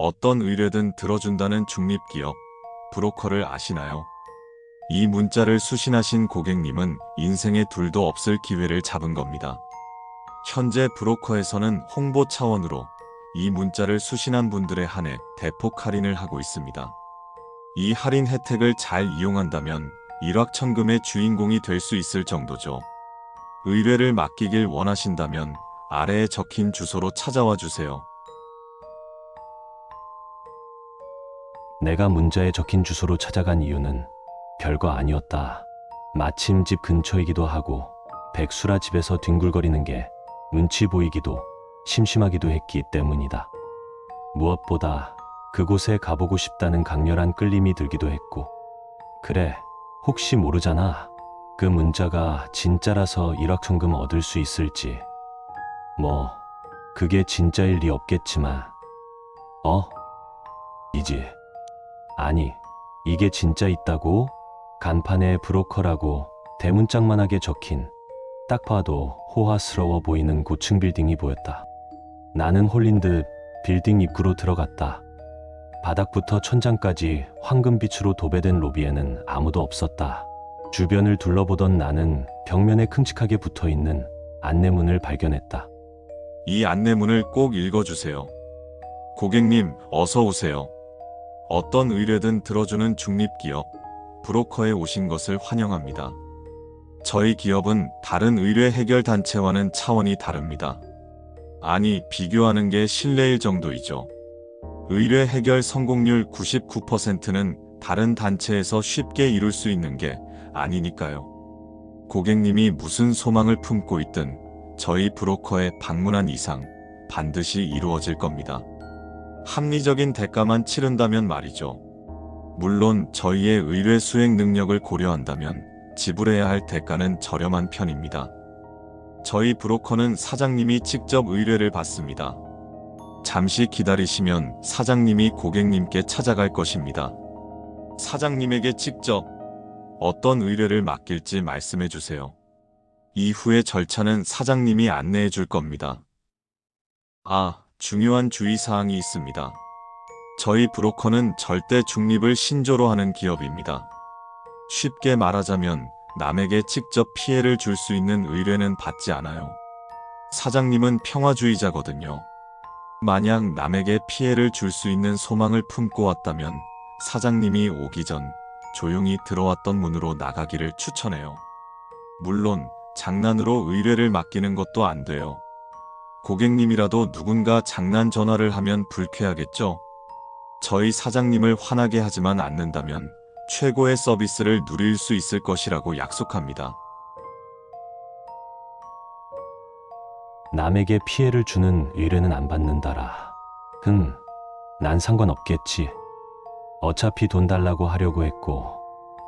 어떤 의뢰든 들어준다는 중립기업 브로커를 아시나요? 이 문자를 수신하신 고객님은 인생에 둘도 없을 기회를 잡은 겁니다. 현재 브로커에서는 홍보 차원으로 이 문자를 수신한 분들에 한해 대폭 할인을 하고 있습니다. 이 할인 혜택을 잘 이용한다면 일확천금의 주인공이 될 수 있을 정도죠. 의뢰를 맡기길 원하신다면 아래에 적힌 주소로 찾아와 주세요. 내가 문자에 적힌 주소로 찾아간 이유는 별거 아니었다. 마침 집 근처이기도 하고 백수라 집에서 뒹굴거리는 게 눈치 보이기도 심심하기도 했기 때문이다. 무엇보다 그곳에 가보고 싶다는 강렬한 끌림이 들기도 했고, 그래, 혹시 모르잖아. 그 문자가 진짜라서 일확천금 얻을 수 있을지. 뭐 그게 진짜일 리 없겠지만. 이지. 아니, 이게 진짜 있다고? 간판에 브로커라고 대문짝만하게 적힌, 딱 봐도 호화스러워 보이는 고층 빌딩이 보였다. 나는 홀린 듯 빌딩 입구로 들어갔다. 바닥부터 천장까지 황금빛으로 도배된 로비에는 아무도 없었다. 주변을 둘러보던 나는 벽면에 큼직하게 붙어있는 안내문을 발견했다. 이 안내문을 꼭 읽어주세요. 고객님, 어서 오세요. 어떤 의뢰든 들어주는 중립기업 브로커에 오신 것을 환영합니다. 저희 기업은 다른 의뢰 해결 단체와는 차원이 다릅니다. 아니, 비교하는 게 실례일 정도이죠. 의뢰 해결 성공률 99%는 다른 단체에서 쉽게 이룰 수 있는 게 아니니까요. 고객님이 무슨 소망을 품고 있든 저희 브로커에 방문한 이상 반드시 이루어질 겁니다. 합리적인 대가만 치른다면 말이죠. 물론 저희의 의뢰 수행 능력을 고려한다면 지불해야 할 대가는 저렴한 편입니다. 저희 브로커는 사장님이 직접 의뢰를 받습니다. 잠시 기다리시면 사장님이 고객님께 찾아갈 것입니다. 사장님에게 직접 어떤 의뢰를 맡길지 말씀해 주세요. 이후의 절차는 사장님이 안내해 줄 겁니다. 중요한 주의사항이 있습니다. 저희 브로커는 절대 중립을 신조로 하는 기업입니다. 쉽게 말하자면 남에게 직접 피해를 줄 수 있는 의뢰는 받지 않아요. 사장님은 평화주의자거든요. 만약 남에게 피해를 줄 수 있는 소망을 품고 왔다면 사장님이 오기 전 조용히 들어왔던 문으로 나가기를 추천해요. 물론 장난으로 의뢰를 맡기는 것도 안 돼요. 고객님이라도 누군가 장난 전화를 하면 불쾌하겠죠? 저희 사장님을 화나게 하지만 않는다면 최고의 서비스를 누릴 수 있을 것이라고 약속합니다. 남에게 피해를 주는 의뢰는 안 받는다라. 난 상관없겠지. 어차피 돈 달라고 하려고 했고.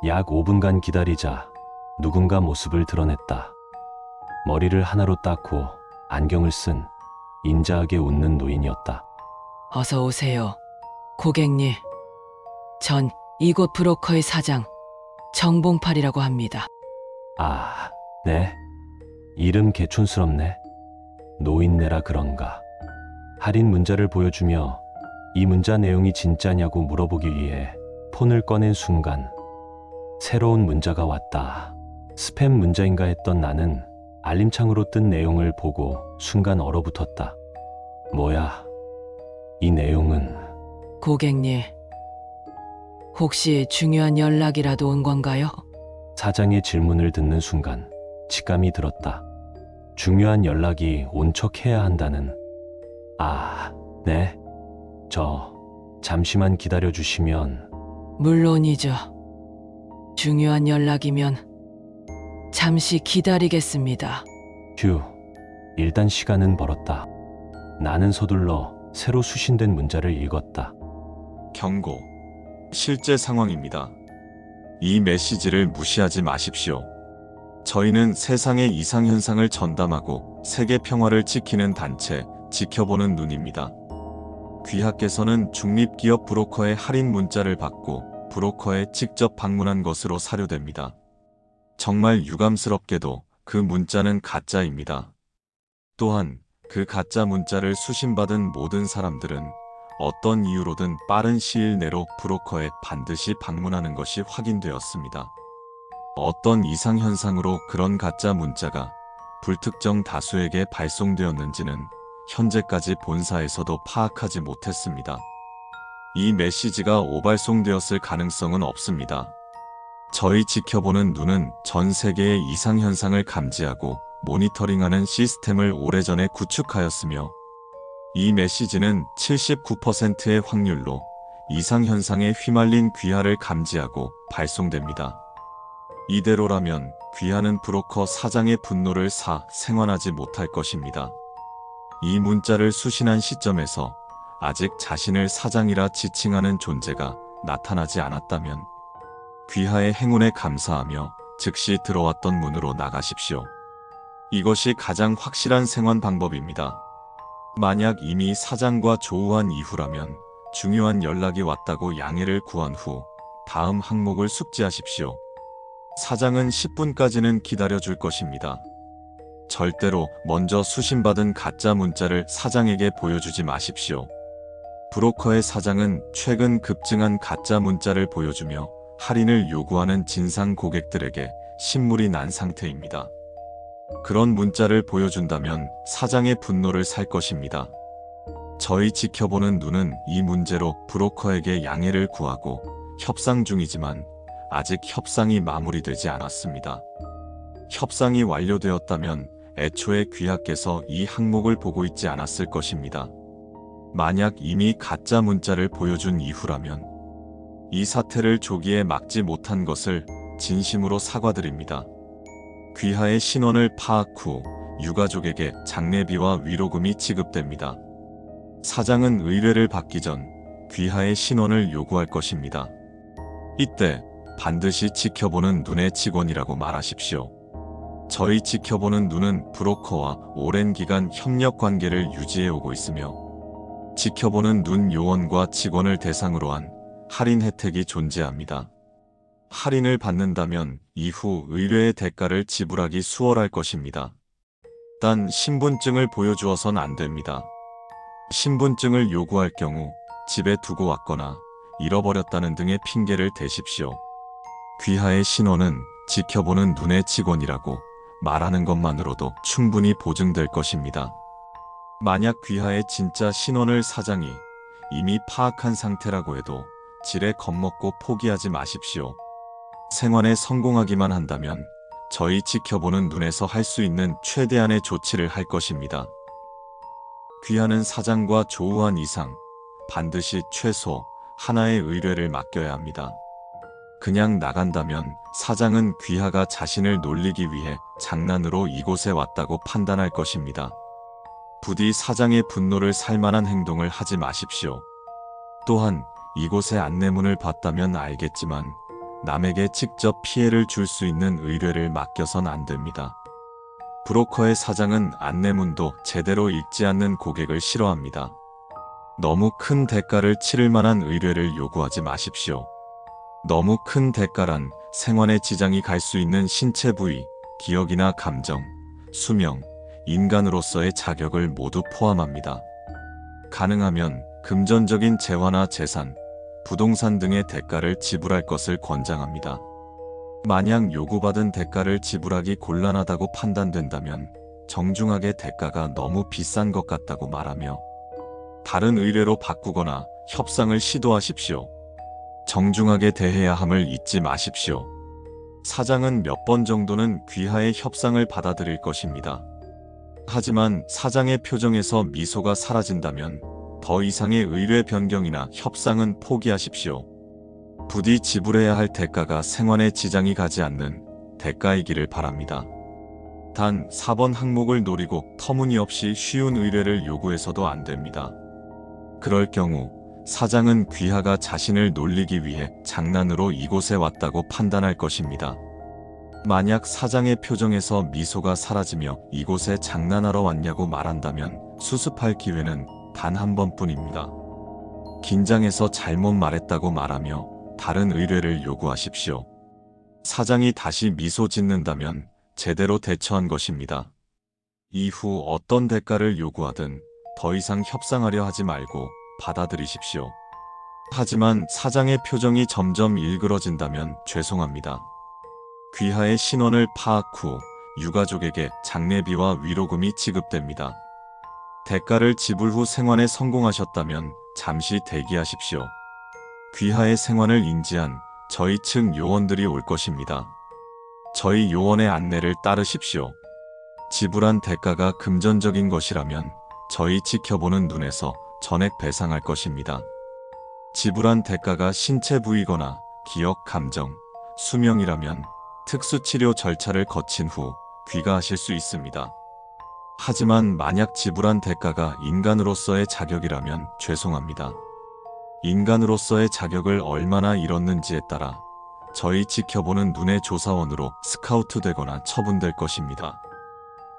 약 5분간 기다리자 누군가 모습을 드러냈다. 머리를 하나로 닦고 안경을 쓴 인자하게 웃는 노인이었다. 어서 오세요, 고객님. 전 이곳 브로커의 사장 정봉팔이라고 합니다. 네. 이름 개촌스럽네. 노인네라 그런가. 할인 문자를 보여주며 이 문자 내용이 진짜냐고 물어보기 위해 폰을 꺼낸 순간 새로운 문자가 왔다. 스팸 문자인가 했던 나는 알림창으로 뜬 내용을 보고 순간 얼어붙었다. 뭐야? 이 내용은... 고객님, 혹시 중요한 연락이라도 온 건가요? 사장의 질문을 듣는 순간 직감이 들었다. 중요한 연락이 온 척 해야 한다는... 네. 잠시만 기다려주시면... 물론이죠. 중요한 연락이면 잠시 기다리겠습니다. 일단 시간은 벌었다. 나는 서둘러 새로 수신된 문자를 읽었다. 경고. 실제 상황입니다. 이 메시지를 무시하지 마십시오. 저희는 세상의 이상현상을 전담하고 세계 평화를 지키는 단체, 지켜보는 눈입니다. 귀하께서는 중립기업 브로커의 할인 문자를 받고 브로커에 직접 방문한 것으로 사료됩니다. 정말 유감스럽게도 그 문자는 가짜입니다. 또한 그 가짜 문자를 수신받은 모든 사람들은 어떤 이유로든 빠른 시일 내로 브로커에 반드시 방문하는 것이 확인되었습니다. 어떤 이상현상으로 그런 가짜 문자가 불특정 다수에게 발송되었는지는 현재까지 본사에서도 파악하지 못했습니다. 이 메시지가 오발송되었을 가능성은 없습니다. 저희 지켜보는 눈은 전 세계의 이상현상을 감지하고 모니터링하는 시스템을 오래전에 구축하였으며 이 메시지는 79%의 확률로 이상현상에 휘말린 귀하를 감지하고 발송됩니다. 이대로라면 귀하는 브로커 사장의 분노를 생환하지 못할 것입니다. 이 문자를 수신한 시점에서 아직 자신을 사장이라 지칭하는 존재가 나타나지 않았다면 귀하의 행운에 감사하며 즉시 들어왔던 문으로 나가십시오. 이것이 가장 확실한 생환 방법입니다. 만약 이미 사장과 조우한 이후라면 중요한 연락이 왔다고 양해를 구한 후 다음 항목을 숙지하십시오. 사장은 10분까지는 기다려줄 것입니다. 절대로 먼저 수신받은 가짜 문자를 사장에게 보여주지 마십시오. 브로커의 사장은 최근 급증한 가짜 문자를 보여주며 할인을 요구하는 진상 고객들에게 신물이 난 상태입니다. 그런 문자를 보여준다면 사장의 분노를 살 것입니다. 저희 지켜보는 눈은 이 문제로 브로커에게 양해를 구하고 협상 중이지만 아직 협상이 마무리되지 않았습니다. 협상이 완료되었다면 애초에 귀하께서 이 항목을 보고 있지 않았을 것입니다. 만약 이미 가짜 문자를 보여준 이후라면 이 사태를 조기에 막지 못한 것을 진심으로 사과드립니다. 귀하의 신원을 파악 후 유가족에게 장례비와 위로금이 지급됩니다. 사장은 의뢰를 받기 전 귀하의 신원을 요구할 것입니다. 이때 반드시 지켜보는 눈의 직원이라고 말하십시오. 저희 지켜보는 눈은 브로커와 오랜 기간 협력 관계를 유지해 오고 있으며 지켜보는 눈 요원과 직원을 대상으로 한 할인 혜택이 존재합니다. 할인을 받는다면 이후 의뢰의 대가를 지불하기 수월할 것입니다. 단 신분증을 보여주어선 안 됩니다. 신분증을 요구할 경우 집에 두고 왔거나 잃어버렸다는 등의 핑계를 대십시오. 귀하의 신원은 지켜보는 눈의 직원이라고 말하는 것만으로도 충분히 보증될 것입니다. 만약 귀하의 진짜 신원을 사장이 이미 파악한 상태라고 해도 지레 겁먹고 포기하지 마십시오. 생환에 성공하기만 한다면 저희 지켜보는 눈에서 할 수 있는 최대한의 조치를 할 것입니다. 귀하는 사장과 조우한 이상 반드시 최소 하나의 의뢰를 맡겨야 합니다. 그냥 나간다면 사장은 귀하가 자신을 놀리기 위해 장난으로 이곳에 왔다고 판단할 것입니다. 부디 사장의 분노를 살만한 행동을 하지 마십시오. 또한 이곳에 안내문을 봤다면 알겠지만 남에게 직접 피해를 줄 수 있는 의뢰를 맡겨선 안 됩니다. 브로커의 사장은 안내문도 제대로 읽지 않는 고객을 싫어합니다. 너무 큰 대가를 치를 만한 의뢰를 요구하지 마십시오. 너무 큰 대가란 생활에 지장이 갈 수 있는 신체 부위, 기억이나 감정, 수명, 인간으로서의 자격을 모두 포함합니다. 가능하면 금전적인 재화나 재산, 부동산 등의 대가를 지불할 것을 권장합니다. 만약 요구받은 대가를 지불하기 곤란하다고 판단된다면 정중하게 대가가 너무 비싼 것 같다고 말하며 다른 의뢰로 바꾸거나 협상을 시도하십시오. 정중하게 대해야 함을 잊지 마십시오. 사장은 몇 번 정도는 귀하의 협상을 받아들일 것입니다. 하지만 사장의 표정에서 미소가 사라진다면 더 이상의 의뢰 변경이나 협상은 포기하십시오. 부디 지불해야 할 대가가 생활에 지장이 가지 않는 대가이기를 바랍니다. 단 4번 항목을 노리고 터무니없이 쉬운 의뢰를 요구해서도 안 됩니다. 그럴 경우 사장은 귀하가 자신을 놀리기 위해 장난으로 이곳에 왔다고 판단할 것입니다. 만약 사장의 표정에서 미소가 사라지며 이곳에 장난하러 왔냐고 말한다면 수습할 기회는 단 한 번뿐입니다. 긴장해서 잘못 말했다고 말하며 다른 의뢰를 요구하십시오. 사장이 다시 미소 짓는다면 제대로 대처한 것입니다. 이후 어떤 대가를 요구하든 더 이상 협상하려 하지 말고 받아들이십시오. 하지만 사장의 표정이 점점 일그러진다면 죄송합니다. 귀하의 신원을 파악 후 유가족에게 장례비와 위로금이 지급됩니다. 대가를 지불 후 생환에 성공하셨다면 잠시 대기하십시오. 귀하의 생환을 인지한 저희 측 요원들이 올 것입니다. 저희 요원의 안내를 따르십시오. 지불한 대가가 금전적인 것이라면 저희 지켜보는 눈에서 전액 배상할 것입니다. 지불한 대가가 신체 부위거나 기억, 감정, 수명이라면 특수치료 절차를 거친 후 귀가하실 수 있습니다. 하지만 만약 지불한 대가가 인간으로서의 자격이라면 죄송합니다. 인간으로서의 자격을 얼마나 잃었는지에 따라 저희 지켜보는 눈의 조사원으로 스카우트 되거나 처분될 것입니다.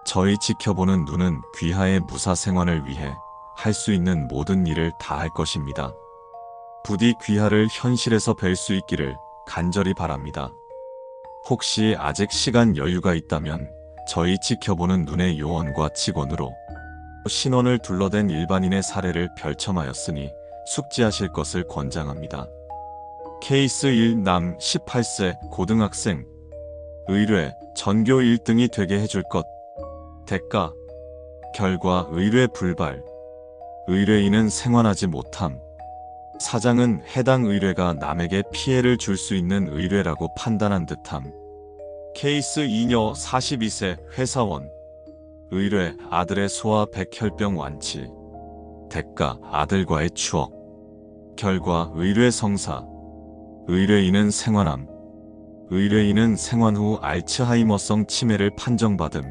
저희 지켜보는 눈은 귀하의 무사 생환을 위해 할 수 있는 모든 일을 다 할 것입니다. 부디 귀하를 현실에서 뵐 수 있기를 간절히 바랍니다. 혹시 아직 시간 여유가 있다면 저희 지켜보는 눈의 요원과 직원으로 신원을 둘러댄 일반인의 사례를 별첨하였으니 숙지하실 것을 권장합니다. 케이스 1 남 18세 고등학생 의뢰 전교 1등이 되게 해줄 것 대가 결과 의뢰 불발 의뢰인은 생환하지 못함 사장은 해당 의뢰가 남에게 피해를 줄 수 있는 의뢰라고 판단한 듯함 케이스 2녀 42세 회사원 의뢰 아들의 소아 백혈병 완치 대가 아들과의 추억 결과 의뢰 성사 의뢰인은 생환함 의뢰인은 생환 후 알츠하이머성 치매를 판정받음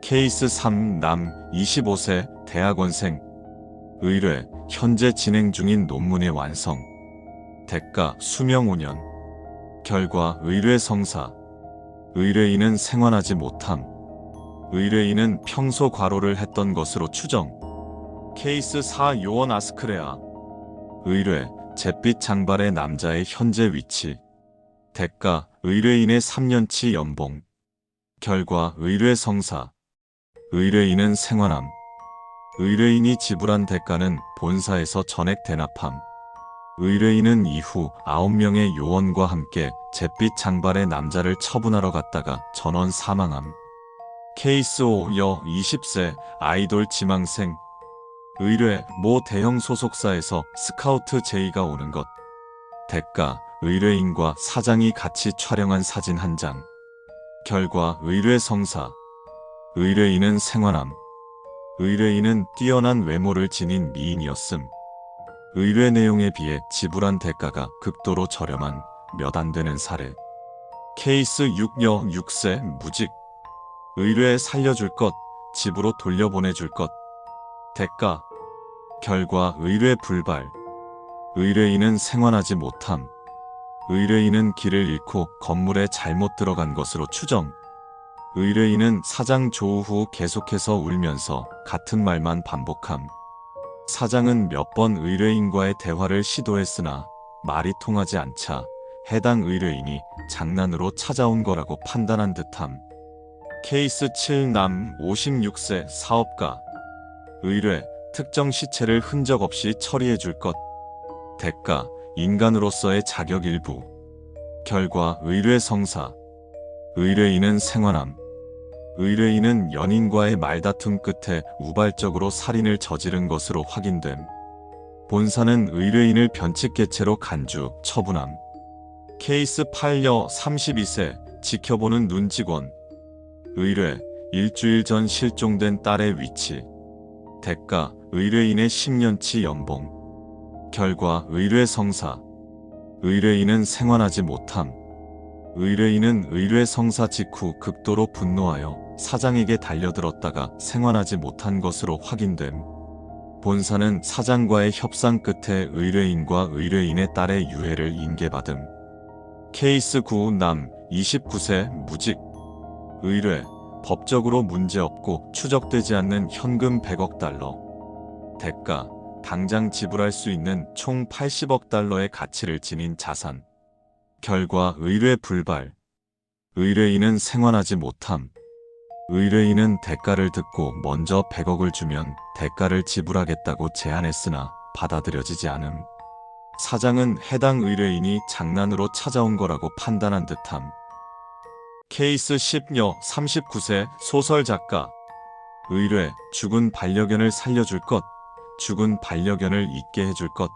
케이스 3 남 25세 대학원생 의뢰 현재 진행 중인 논문의 완성 대가 수명 5년 결과 의뢰 성사 의뢰인은 생환하지 못함 의뢰인은 평소 과로를 했던 것으로 추정 케이스 4 요원 아스크레아 의뢰 잿빛 장발의 남자의 현재 위치 대가 의뢰인의 3년치 연봉 결과 의뢰 성사 의뢰인은 생환함 의뢰인이 지불한 대가는 본사에서 전액 대납함 의뢰인은 이후 9명의 요원과 함께 잿빛 장발의 남자를 처분하러 갔다가 전원 사망함 케이스 5 여 20세 아이돌 지망생 의뢰 모 대형 소속사에서 스카우트 제의가 오는 것 대가 의뢰인과 사장이 같이 촬영한 사진 한 장 결과 의뢰 성사 의뢰인은 생환함 의뢰인은 뛰어난 외모를 지닌 미인이었음 의뢰 내용에 비해 지불한 대가가 극도로 저렴한 몇 안 되는 사례 케이스 6여 6세 무직 의뢰 살려줄 것 집으로 돌려보내줄 것 대가 결과 의뢰 불발 의뢰인은 생환하지 못함 의뢰인은 길을 잃고 건물에 잘못 들어간 것으로 추정 의뢰인은 사장 조우 후 계속해서 울면서 같은 말만 반복함 사장은 몇 번 의뢰인과의 대화를 시도했으나 말이 통하지 않자 해당 의뢰인이 장난으로 찾아온 거라고 판단한 듯함 케이스 7 남 56세 사업가 의뢰 특정 시체를 흔적 없이 처리해 줄 것 대가 인간으로서의 자격 일부 결과 의뢰 성사 의뢰인은 생환함 의뢰인은 연인과의 말다툼 끝에 우발적으로 살인을 저지른 것으로 확인됨 본사는 의뢰인을 변칙개체로 간주 처분함 케이스 8여 32세 지켜보는 눈 직원 의뢰 일주일 전 실종된 딸의 위치 대가 의뢰인의 10년치 연봉 결과 의뢰 성사 의뢰인은 생환하지 못함 의뢰인은 의뢰 성사 직후 극도로 분노하여 사장에게 달려들었다가 생환하지 못한 것으로 확인됨 본사는 사장과의 협상 끝에 의뢰인과 의뢰인의 딸의 유해를 인계받음 케이스 9 남 29세 무직 의뢰 법적으로 문제없고 추적되지 않는 현금 100억 달러 대가 당장 지불할 수 있는 총 80억 달러의 가치를 지닌 자산 결과 의뢰 불발 의뢰인은 생환하지 못함 의뢰인은 대가를 듣고 먼저 100억을 주면 대가를 지불하겠다고 제안했으나 받아들여지지 않음. 사장은 해당 의뢰인이 장난으로 찾아온 거라고 판단한 듯함. 케이스 10여 39세 소설 작가. 의뢰, 죽은 반려견을 살려줄 것, 죽은 반려견을 잊게 해줄 것.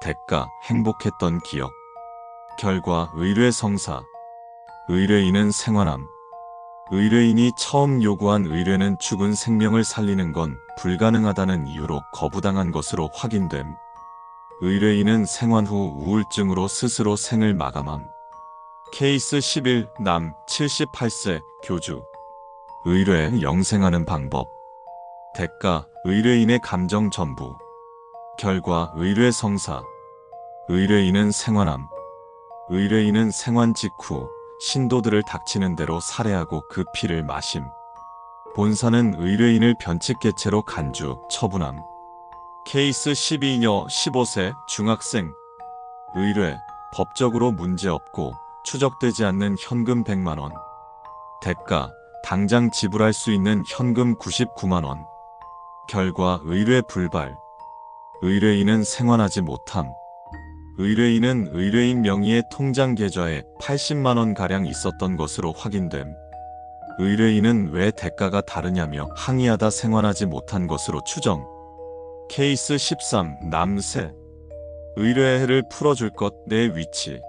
대가, 행복했던 기억. 결과, 의뢰 성사. 의뢰인은 생환함. 의뢰인이 처음 요구한 의뢰는 죽은 생명을 살리는 건 불가능하다는 이유로 거부당한 것으로 확인됨. 의뢰인은 생환 후 우울증으로 스스로 생을 마감함. 케이스 11, 남, 78세, 교주. 의뢰, 영생하는 방법. 대가, 의뢰인의 감정 전부. 결과, 의뢰 성사. 의뢰인은 생환함. 의뢰인은 생환 직후 신도들을 닥치는 대로 살해하고 그 피를 마심. 본사는 의뢰인을 변칙개체로 간주, 처분함. 케이스 12녀 15세 중학생. 의뢰, 법적으로 문제없고 추적되지 않는 현금 100만원. 대가, 당장 지불할 수 있는 현금 99만원. 결과, 의뢰 불발. 의뢰인은 생환하지 못함. 의뢰인은 의뢰인 명의의 통장 계좌에 80만원가량 있었던 것으로 확인됨. 의뢰인은 왜 대가가 다르냐며 항의하다 생환하지 못한 것으로 추정. 케이스 13, 남세. 의뢰의 해를 풀어줄 것, 내 위치.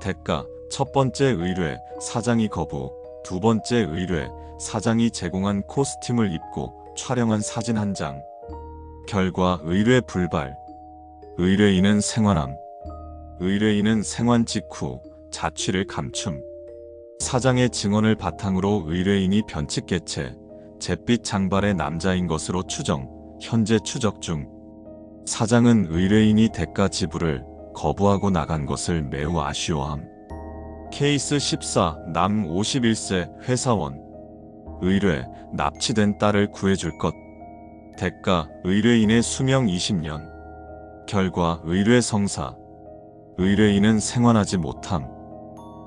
대가, 첫 번째 의뢰, 사장이 거부. 두 번째 의뢰, 사장이 제공한 코스튬을 입고 촬영한 사진 한 장. 결과, 의뢰 불발. 의뢰인은 생환함. 의뢰인은 생환 직후 자취를 감춤. 사장의 증언을 바탕으로 의뢰인이 변칙개체, 잿빛 장발의 남자인 것으로 추정, 현재 추적 중. 사장은 의뢰인이 대가 지불을 거부하고 나간 것을 매우 아쉬워함. 케이스 14, 남 51세 회사원. 의뢰, 납치된 딸을 구해줄 것. 대가, 의뢰인의 수명 20년. 결과, 의뢰 성사. 의뢰인은 생환하지 못함.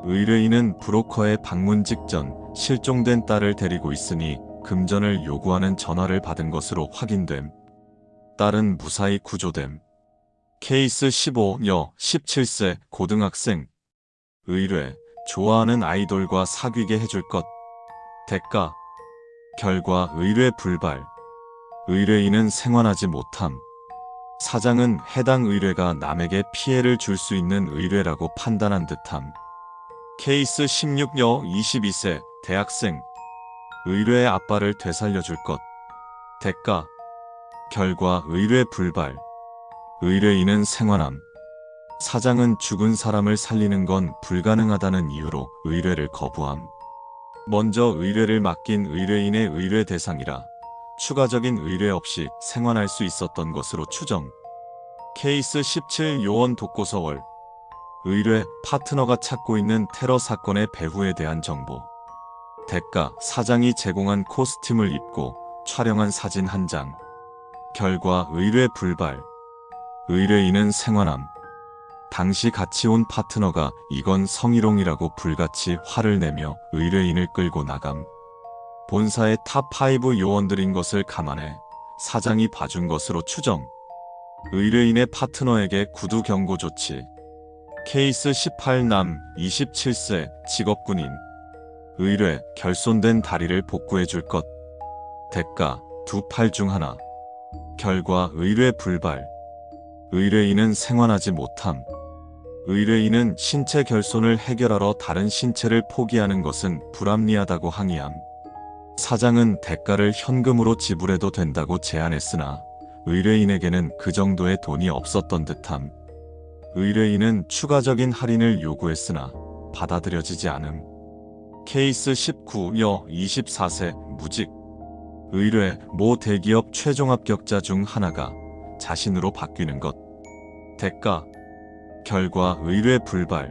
의뢰인은 브로커의 방문 직전 실종된 딸을 데리고 있으니 금전을 요구하는 전화를 받은 것으로 확인됨. 딸은 무사히 구조됨. 케이스 15여 17세 고등학생. 의뢰, 좋아하는 아이돌과 사귀게 해줄 것. 대가. 결과, 의뢰 불발. 의뢰인은 생환하지 못함. 사장은 해당 의뢰가 남에게 피해를 줄 수 있는 의뢰라고 판단한 듯함. 케이스 16여 22세 대학생. 의뢰의 아빠를 되살려줄 것. 대가. 결과, 의뢰 불발. 의뢰인은 생환함. 사장은 죽은 사람을 살리는 건 불가능하다는 이유로 의뢰를 거부함. 먼저 의뢰를 맡긴 의뢰인의 의뢰 대상이라 추가적인 의뢰 없이 생환할 수 있었던 것으로 추정. 케이스 17 요원 독고서월. 의뢰, 파트너가 찾고 있는 테러 사건의 배후에 대한 정보. 대가, 사장이 제공한 코스튬을 입고 촬영한 사진 한 장. 결과, 의뢰 불발. 의뢰인은 생환함. 당시 같이 온 파트너가 이건 성희롱이라고 불같이 화를 내며 의뢰인을 끌고 나감. 본사의 탑5 요원들인 것을 감안해 사장이 봐준 것으로 추정. 의뢰인의 파트너에게 구두 경고 조치. 케이스 18 남 27세 직업군인. 의뢰, 결손된 다리를 복구해줄 것. 대가, 두 팔 중 하나. 결과, 의뢰 불발. 의뢰인은 생환하지 못함. 의뢰인은 신체 결손을 해결하러 다른 신체를 포기하는 것은 불합리하다고 항의함. 사장은 대가를 현금으로 지불해도 된다고 제안했으나 의뢰인에게는 그 정도의 돈이 없었던 듯함. 의뢰인은 추가적인 할인을 요구했으나 받아들여지지 않음. 케이스 19여 24세 무직. 의뢰, 모 대기업 최종 합격자 중 하나가 자신으로 바뀌는 것. 대가. 결과, 의뢰 불발.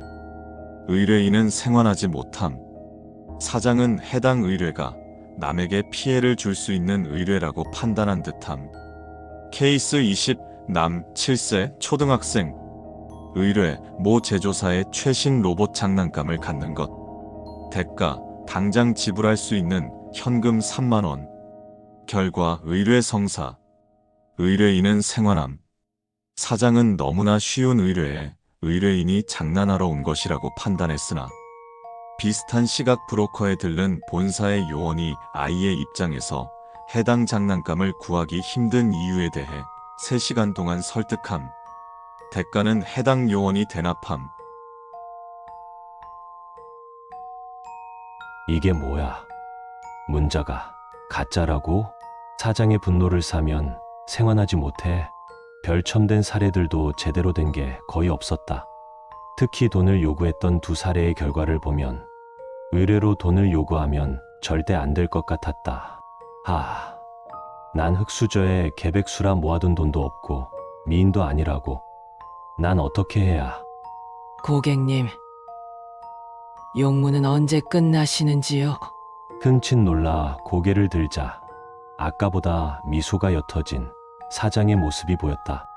의뢰인은 생환하지 못함. 사장은 해당 의뢰가 남에게 피해를 줄 수 있는 의뢰라고 판단한 듯함. 케이스 20, 남 7세 초등학생. 의뢰, 모 제조사의 최신 로봇 장난감을 갖는 것. 대가, 당장 지불할 수 있는 현금 3만원. 결과, 의뢰 성사. 의뢰인은 생환함. 사장은 너무나 쉬운 의뢰에 의뢰인이 장난하러 온 것이라고 판단했으나 비슷한 시각 브로커에 들른 본사의 요원이 아이의 입장에서 해당 장난감을 구하기 힘든 이유에 대해 3시간 동안 설득함. 대가는 해당 요원이 대납함. 이게 뭐야? 문자가 가짜라고? 사장의 분노를 사면 생환하지 못해. 별첨된 사례들도 제대로 된 게 거의 없었다. 특히 돈을 요구했던 2사례의 결과를 보면 의뢰로 돈을 요구하면 절대 안 될 것 같았다. 난 흙수저에 개백수라 모아둔 돈도 없고 미인도 아니라고. 난 어떻게 해야? 고객님, 용무는 언제 끝나시는지요? 흠칫 놀라 고개를 들자 아까보다 미소가 옅어진 사장의 모습이 보였다.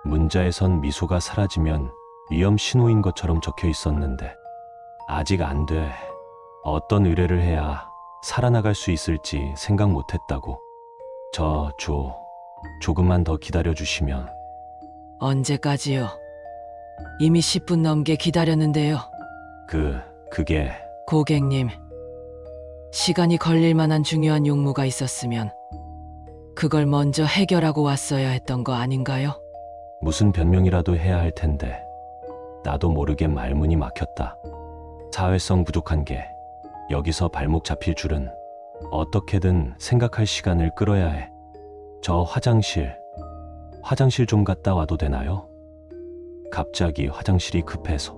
문자에선 미소가 사라지면 위험 신호인 것처럼 적혀 있었는데 아직 안 돼. 어떤 의뢰를 해야 살아나갈 수 있을지 생각 못했다고. 조금만 더 기다려주시면. 언제까지요? 이미 10분 넘게 기다렸는데요. 그게 고객님, 시간이 걸릴 만한 중요한 용무가 있었으면 그걸 먼저 해결하고 왔어야 했던 거 아닌가요? 무슨 변명이라도 해야 할 텐데 나도 모르게 말문이 막혔다. 사회성 부족한 게 여기서 발목 잡힐 줄은. 어떻게든 생각할 시간을 끌어야 해. 저 화장실 좀 갔다 와도 되나요? 갑자기 화장실이 급해서.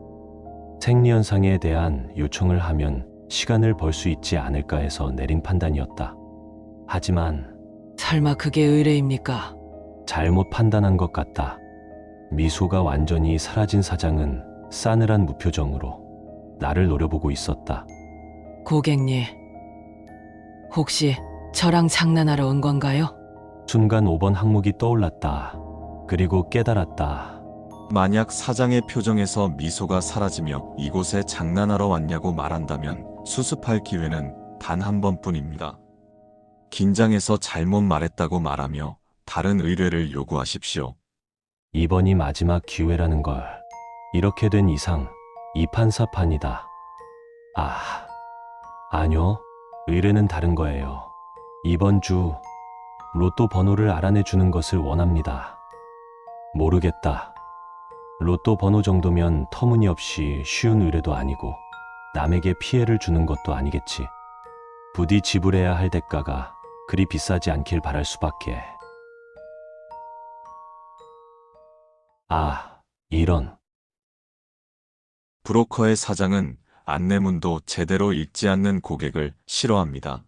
생리현상에 대한 요청을 하면 시간을 벌 수 있지 않을까 해서 내린 판단이었다. 하지만 설마 그게 의뢰입니까? 잘못 판단한 것 같다. 미소가 완전히 사라진 사장은 싸늘한 무표정으로 나를 노려보고 있었다. 고객님, 혹시 저랑 장난하러 온 건가요? 순간 5번 항목이 떠올랐다. 그리고 깨달았다. 만약 사장의 표정에서 미소가 사라지며 이곳에 장난하러 왔냐고 말한다면 수습할 기회는 단 한 번뿐입니다. 긴장해서 잘못 말했다고 말하며 다른 의뢰를 요구하십시오. 이번이 마지막 기회라는 걸. 이렇게 된 이상 이판사판이다. 아니요. 의뢰는 다른 거예요. 이번 주 로또 번호를 알아내 주는 것을 원합니다. 모르겠다. 로또 번호 정도면 터무니없이 쉬운 의뢰도 아니고 남에게 피해를 주는 것도 아니겠지. 부디 지불해야 할 대가가 그리 비싸지 않길 바랄 수밖에. 이런. 브로커의 사장은 안내문도 제대로 읽지 않는 고객을 싫어합니다.